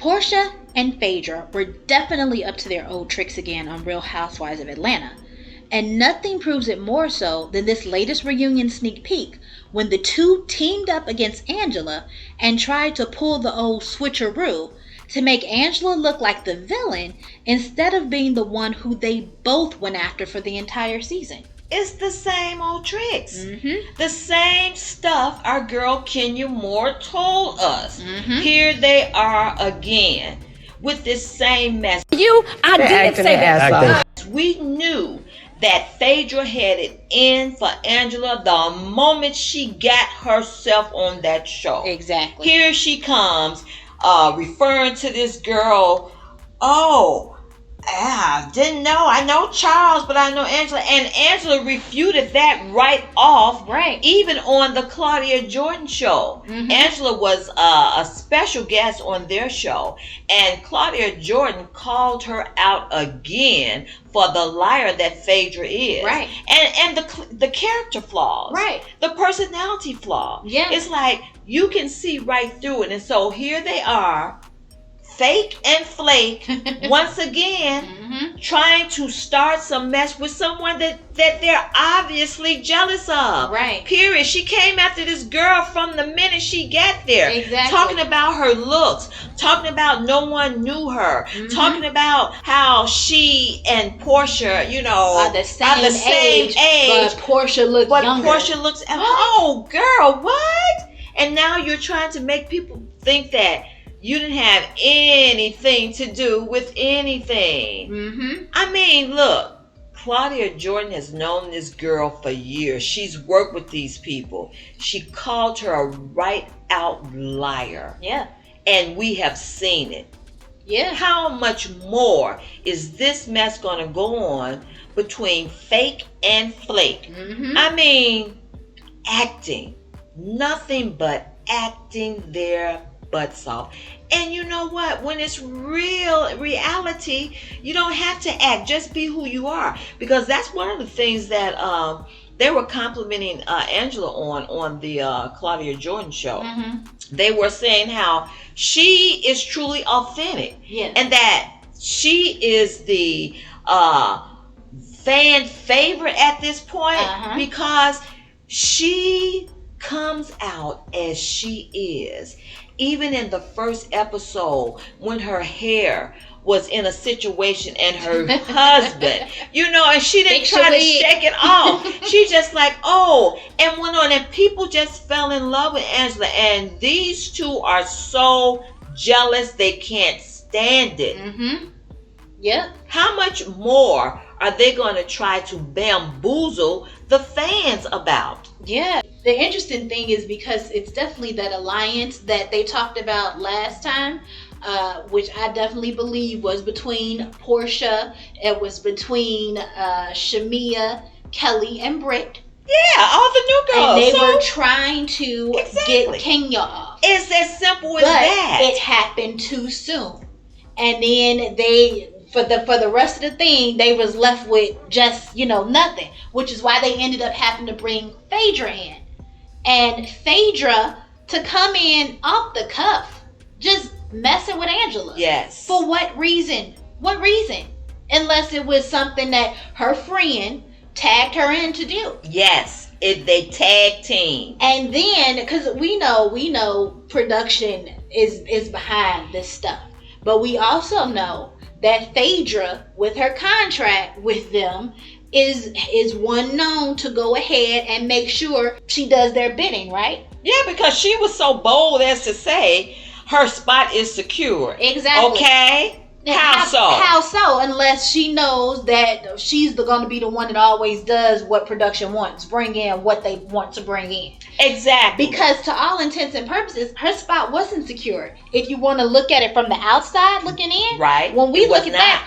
Porsha and Phaedra were definitely up to their old tricks again on Real Housewives of Atlanta. And nothing proves it more so than this latest reunion sneak peek when the two teamed up against Angela and tried to pull the old switcheroo to make Angela look like the villain instead of being the one who they both went after for the entire season. It's the same old tricks. Mm-hmm. The same stuff our girl Kenya Moore told us. Mm-hmm. Here they are again with this same mess. I didn't say that. We knew that Phaedra had it in for Angela the moment she got herself on that show. Exactly. Here she comes, referring to this girl. Didn't know. I know Charles, but I know Angela. And Angela refuted that right off. Right. Even on the Claudia Jordan show. Mm-hmm. Angela was a special guest on their show. And Claudia Jordan called her out again for the liar that Phaedra is. Right. And the character flaws. Right. The personality flaw. Yeah. It's like you can see right through it. And so here they are, fake and flake, once again, mm-hmm. trying to start some mess with someone that they're obviously jealous of. Right. Period. She came after this girl from the minute she got there. Exactly. Talking about her looks, talking about no one knew her, mm-hmm. talking about how she and Porsha, are the same age. But Porsha looks younger. Porsha looks, oh girl, what? And now you're trying to make people think that you didn't have anything to do with anything. Mm-hmm. I mean, look, Claudia Jordan has known this girl for years. She's worked with these people. She called her a right-out liar. Yeah. And we have seen it. Yeah. How much more is this mess going to go on between fake and flake? Mm-hmm. I mean, acting. Nothing but acting their butts off. And you know what? When it's reality, you don't have to act. Just be who you are. Because that's one of the things that they were complimenting Angela on the Claudia Jordan show. Mm-hmm. They were saying how she is truly authentic. Yeah. And that she is the fan favorite at this point because she comes out as she is. Even in the first episode, when her hair was in a situation and her husband, and she didn't try to shake it off. She just like, and went on. And people just fell in love with Angela. And these two are so jealous they can't stand it. Mm-hmm. Yeah. How much more are they going to try to bamboozle the fans about? Yeah. The interesting thing is because it's definitely that alliance that they talked about last time, which I definitely believe was between Porsha, it was between Shamia, Kelly, and Britt. Yeah, all the new girls. And they were trying to get Kenya off. It's as simple as that. It happened too soon. And then for the rest of the thing, they was left with just, nothing. Which is why they ended up having to bring Phaedra in. And Phaedra to come in off the cuff, just messing with Angela. Yes. For what reason? What reason? Unless it was something that her friend tagged her in to do. Yes. They tag team. And then, because we know production is behind this stuff. But we also know that Phaedra, with her contract with them, is one known to go ahead and make sure she does their bidding, right? Yeah, because she was so bold as to say her spot is secure. Exactly. Okay? How so? How so? Unless she knows that she's going to be the one that always does what production wants, bring in what they want to bring in. Exactly. Because to all intents and purposes, her spot wasn't secure. If you want to look at it from the outside looking in, right? When we look at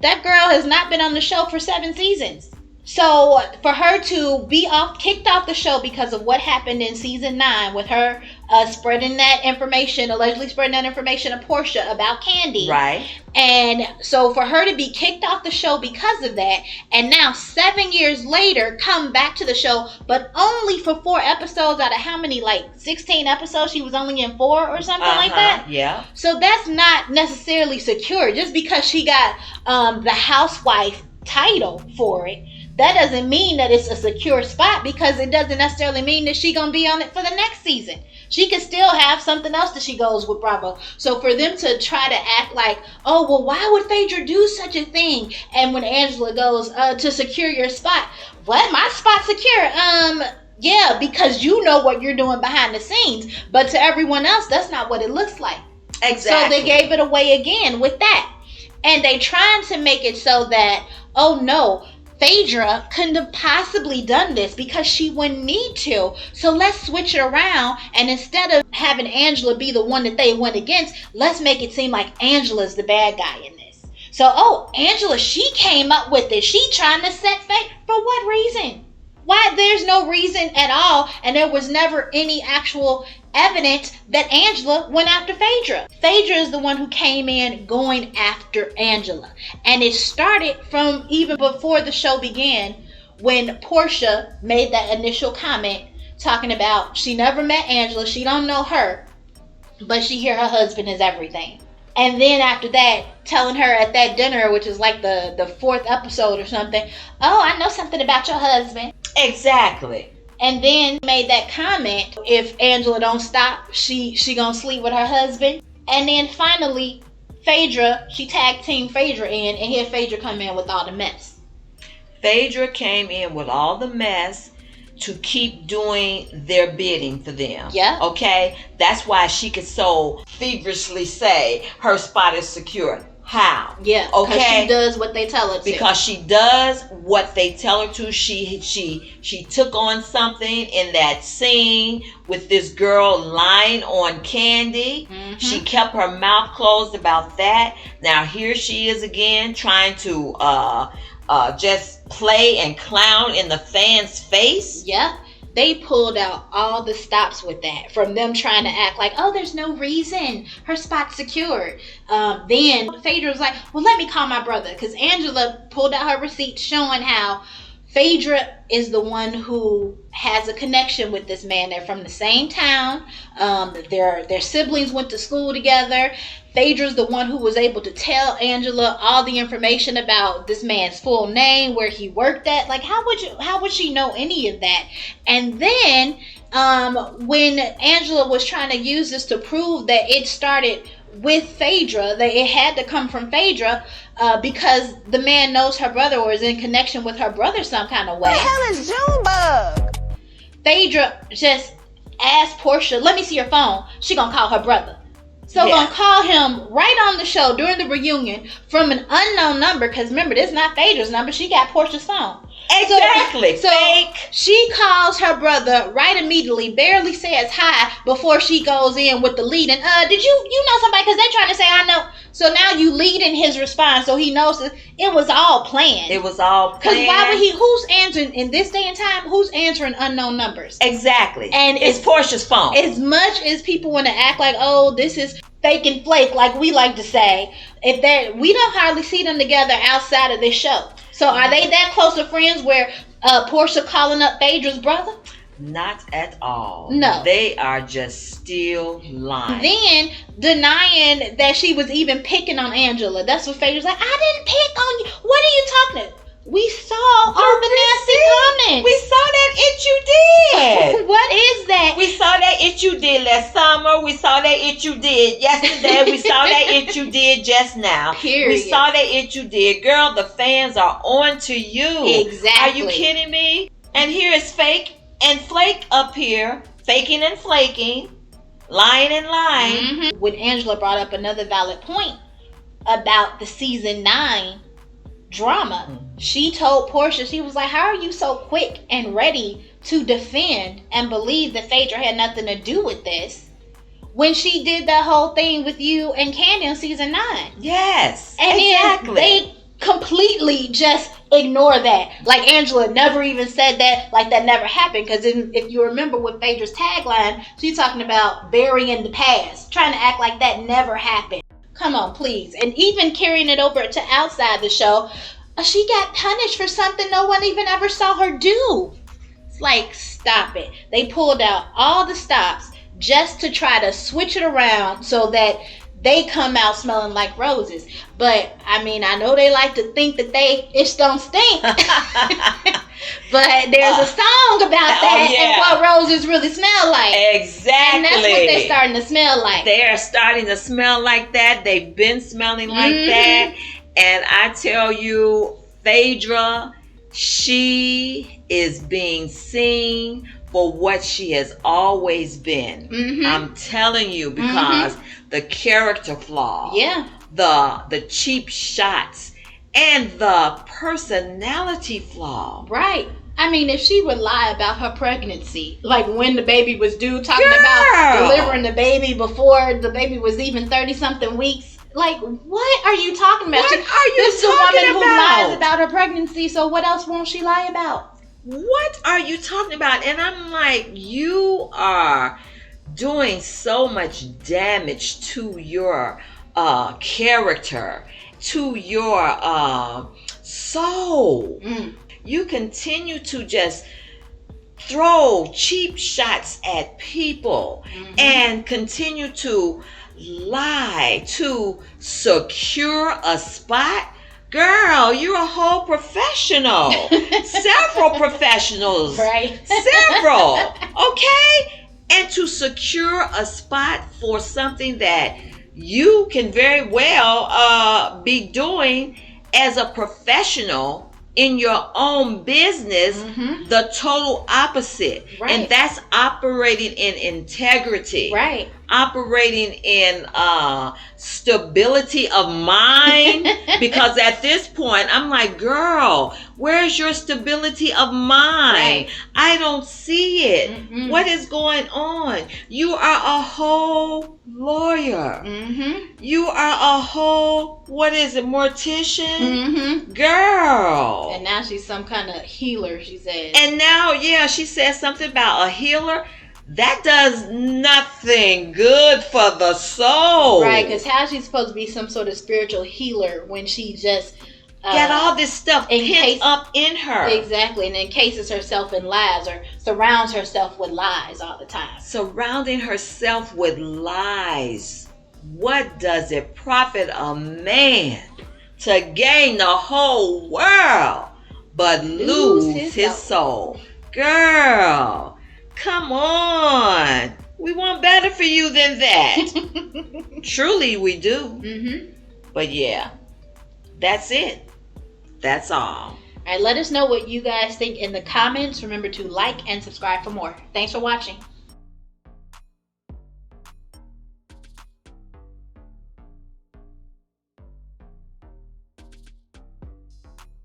that girl has not been on the show for 7 seasons. So for her to be kicked off the show because of what happened in season 9 with her spreading that information, allegedly spreading that information to Porsha about Candy. Right. And so for her to be kicked off the show because of that, and now 7 years later come back to the show, but only for 4 episodes out of how many, like 16 episodes? She was only in 4 or something like that? Yeah. So that's not necessarily secure. Just because she got the housewife title for it, that doesn't mean that it's a secure spot, because it doesn't necessarily mean that she's going to be on it for the next season. She could still have something else that she goes with Bravo. So for them to try to act like, oh, well, why would Phaedra do such a thing? And when Angela goes, to secure your spot, what? My spot secure? Yeah, because you know what you're doing behind the scenes. But to everyone else, that's not what it looks like. Exactly. So they gave it away again with that. And they trying to make it so that, oh no, Phaedra couldn't have possibly done this because she wouldn't need to. So let's switch it around, and instead of having Angela be the one that they went against, let's make it seem like Angela's the bad guy in this. So, oh, Angela, she came up with it. She trying to set fate. For what reason? Why? There's no reason at all, and there was never any actual evidence that Angela went after Phaedra. Phaedra is the one who came in going after Angela. And it started from even before the show began, when Porsha made that initial comment talking about she never met Angela, she don't know her, but she hear her husband is everything. And then after that, telling her at that dinner, which is like the 4th episode or something, oh, I know something about your husband. Exactly. And then made that comment, if Angela don't stop, she gonna sleep with her husband. And then finally, Phaedra, she tag team Phaedra in, and here Phaedra come in with all the mess. Phaedra came in with all the mess to keep doing their bidding for them. Yeah. Okay? That's why she could so feverishly say her spot is secure. How? Yeah. Okay. Because she does what they tell her to. Because she does what they tell her to. She took on something in that scene with this girl lying on Candy. Mm-hmm. She kept her mouth closed about that. Now here she is again trying to just play and clown in the fans' face. Yeah. They pulled out all the stops with that, from them trying to act like, oh, there's no reason, her spot's secured. Then Phaedra was like, well, let me call my brother, because Angela pulled out her receipts showing how Phaedra is the one who has a connection with this man. They're from the same town. Their siblings went to school together. Phaedra's the one who was able to tell Angela all the information about this man's full name, where he worked at. Like, how would she know any of that? And then when Angela was trying to use this to prove that it started with Phaedra, that it had to come from Phaedra, because the man knows her brother or is in connection with her brother some kind of way. What the hell is Junebug? Phaedra just asked Porsha, let me see your phone. She gonna call her brother. So gonna call him right on the show during the reunion from an unknown number, because remember, this is not Phaedra's number. She got Porsha's phone. Exactly. So fake. She calls her brother right immediately, barely says hi before she goes in with the lead. And did you know somebody? Because they're trying to say I know. So now you lead in his response, so he knows that it was all planned. It was all planned. Because why would he? Who's answering in this day and time? Who's answering unknown numbers? Exactly. And it's Porsha's phone. As much as people want to act like, oh, this is fake and flake, like we like to say, we don't hardly see them together outside of this show. So are they that close of friends where Porsha calling up Phaedra's brother? Not at all. No. They are just still lying. Then denying that she was even picking on Angela. That's what Phaedra's like, I didn't pick on you. What are you talking about? We saw all the nasty comments. We saw that it you did. What is that? We saw that it you did last summer. We saw that it you did yesterday. We saw that it you did just now. Period. We saw that it you did. Girl, the fans are on to you. Exactly. Are you kidding me? And here is fake and flake up here. Faking and flaking. Lying and lying. Mm-hmm. When Angela brought up another valid point about the season 9 drama, she told Porsha, she was like, how are you so quick and ready to defend and believe that Phaedra had nothing to do with this when she did that whole thing with you and Candy in season 9? Yes, and exactly. Then they completely just ignore that. Like Angela never even said that, like that never happened. Because if you remember with Phaedra's tagline, she's talking about burying the past, trying to act like that never happened. Come on, please. And even carrying it over to outside the show, she got punished for something no one even ever saw her do. It's like, stop it. They pulled out all the stops just to try to switch it around so that they come out smelling like roses. But I mean, I know they like to think that they don't stink. But there's a song about that and what roses really smell like. Exactly. And that's what they're starting to smell like. They are starting to smell like that. They've been smelling like that. And I tell you, Phaedra, she is being seen for what she has always been. I'm telling you, because the character flaw, the cheap shots, and the personality flaw. Right. I mean, if she would lie about her pregnancy, like when the baby was due, talking about delivering the baby before the baby was even 30-something weeks. Like, what are you talking about? What are you this talking is a woman about? who lies about her pregnancy, so what else won't she lie about? What are you talking about? And I'm like, you are doing so much damage to your character, to your soul. You continue to just throw cheap shots at people and continue to lie to secure a spot. Girl, you're a whole professional. Several professionals. Right. Several. Okay? And to secure a spot for something that you can very well be doing as a professional in your own business, the total opposite. Right. And that's operating in integrity. Right. Operating in stability of mind. Because at this point, I'm like, girl, where's your stability of mind? Right. I don't see it. What is going on? You are a whole lawyer. You are a whole, what is it, mortician? Girl. And now she's some kind of healer, she says. And now, she says something about a healer. That does nothing good for the soul. Right, because how's she supposed to be some sort of spiritual healer when she just got all this stuff pent up in her? Exactly, and encases herself in lies or surrounds herself with lies all the time. Surrounding herself with lies. What does it profit a man to gain the whole world but lose his soul? Girl, come on. We want better for you than that. Truly, we do. But that's it. That's all. All right, let us know what you guys think in the comments. Remember to like and subscribe for more. Thanks for watching.